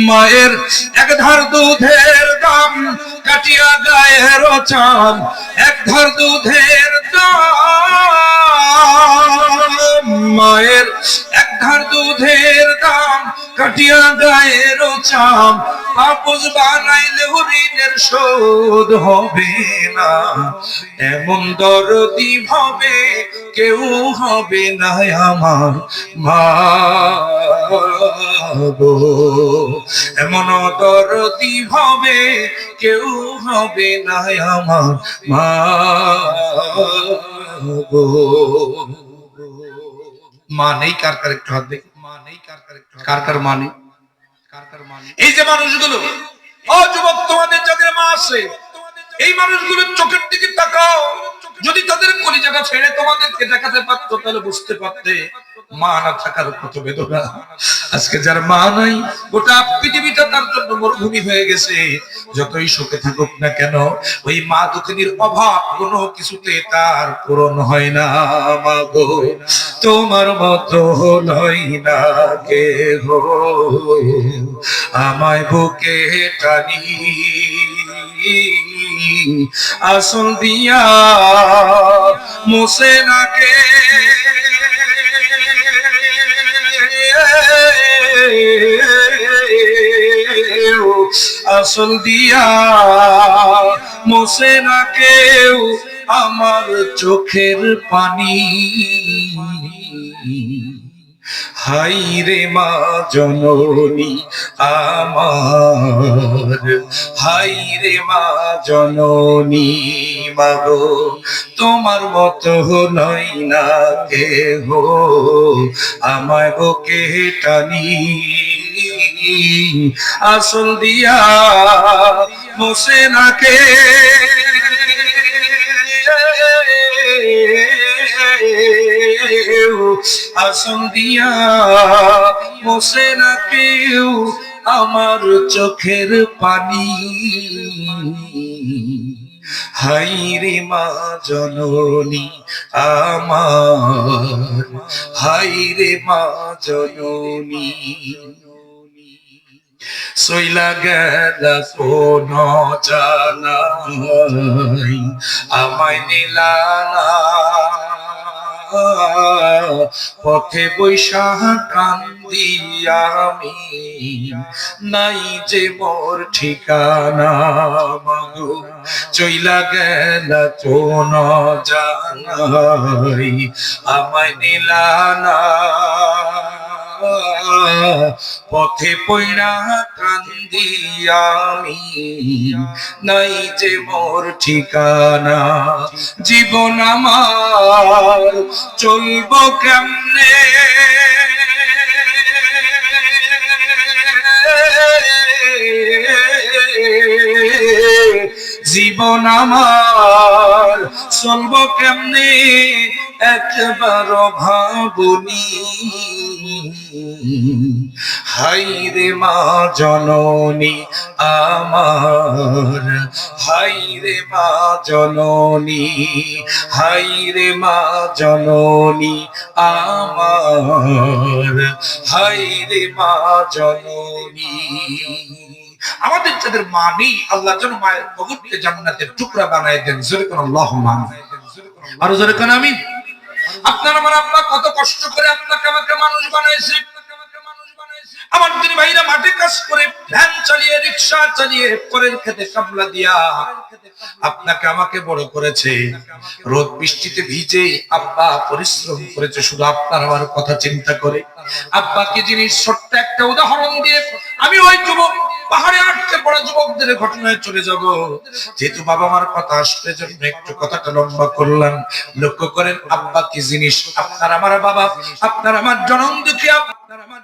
মায়ের এক ধার দুধের দাম কাটিয়া গায়ের চাম, এক ধার দুধের দাম, মায়ের এক ধার দুধের দাম কাটিয়া গায়ের চাম, আপোষ বানাইলেও ঋণের শোধ হবে না, এমন দরদি ভাবে কেউ হবে না আমার মা গো, এমন দরদি ভাবে কেউ হবে না আমার মা গো। মা নেই কার কার একটু হাত দেখি, মা নেই কার কার একটু, কার কার মা নেই, কার কার মা নেই? এই যে মানুষগুলো, ও যুবক, তোমাদের যাদের মা আছে, এই মানুষগুলোর চোখের দিকে তাকাও। যদি তাদের কলিজাটা ছেড়ে তোমাদেরকে দেখাতে পারতো তাহলে বুঝতে পারতে মা না থাকার কত বেদনা। আজকে যার মা নাই, গোটা পৃথিবীটা তার জন্য মরুভূমি হয়ে গেছে। যতই সুখে থাকুক না কেন, ওই মা দুঃখিনীর অভাব কোনো কিছুতে তার পূরণ হয় না। মা গো, তোমার মতো নয় না কে গো, আমায় বুকে টানি আসল দিয়া মোসে নাকে, আসল দিয়া মোসে না কেউ আমার চোখের পানি। হাই রে মা জননী আমার, হাই রে মা জননী, মাগো তোমার মতো নয় না কেহ আমায় বুকে টানি আসল দিয়া মোসে নাকে, আসল দিয়া মোসে না কেউ আমার চোখের পানি। হাই রে মা জননী আমার, হাই রে মা জননী, সইলা গেলা কোন জানাই আমায় নিলানা, পথে বৈশা কান্দি আমি নাই যে মোর ঠিকানা। মাগো চইলা গেলা কোন জানাই আমায় নিলানা, পথে পইড়া কান্দি আমি নাই যে মোর ঠিকানা। জীবন আমার চলবো কেমনে, জীবন আমার চলবো কেমনে একবার ভাবনি। হাই রে মা জননী আমার, হাই রে মা জননী, হাই রে মা জননী আমার, হাই রে মা জননী। আমাদের যাদের মা নেই, আল্লাহ যেন মায়ের কবরকে জান্নাতের টুকরা বানায় দেন। জোরে কোন আল্লাহুম্মা আমিন, আরো জোরে কোন আমিন। আপনার আমার আল্লাহ কত কষ্ট করে আপনাকে আমাকে মানুষ বানাইছে। আমার দিন ভাইরা মাঠে কাজ করে, ভ্যান চালিয়ে, রিকশা চালিয়ে, পরের খেতে কামলা দিয়া আপনাকে আমাকে বড় করেছে। রোদ বৃষ্টিতে ভিজে আব্বা পরিশ্রম করেছে শুধু আপনার আমার কথা চিন্তা করে। আব্বাকে জিনিস ছোট্ট একটা উদাহরণ দিয়ে আমি ওই যুবক পাহাড়ে আটকে পড়া যুবকদের ঘটনায় চলে যাব। যেহেতু বাবা মার কথা আসলে জন্য একটু কথাটা লম্বা করলাম। লক্ষ্য করেন আব্বা কি জিনিস, আপনার আমার বাবা, আপনার আমার জনম দুঃখী, আপনার আমার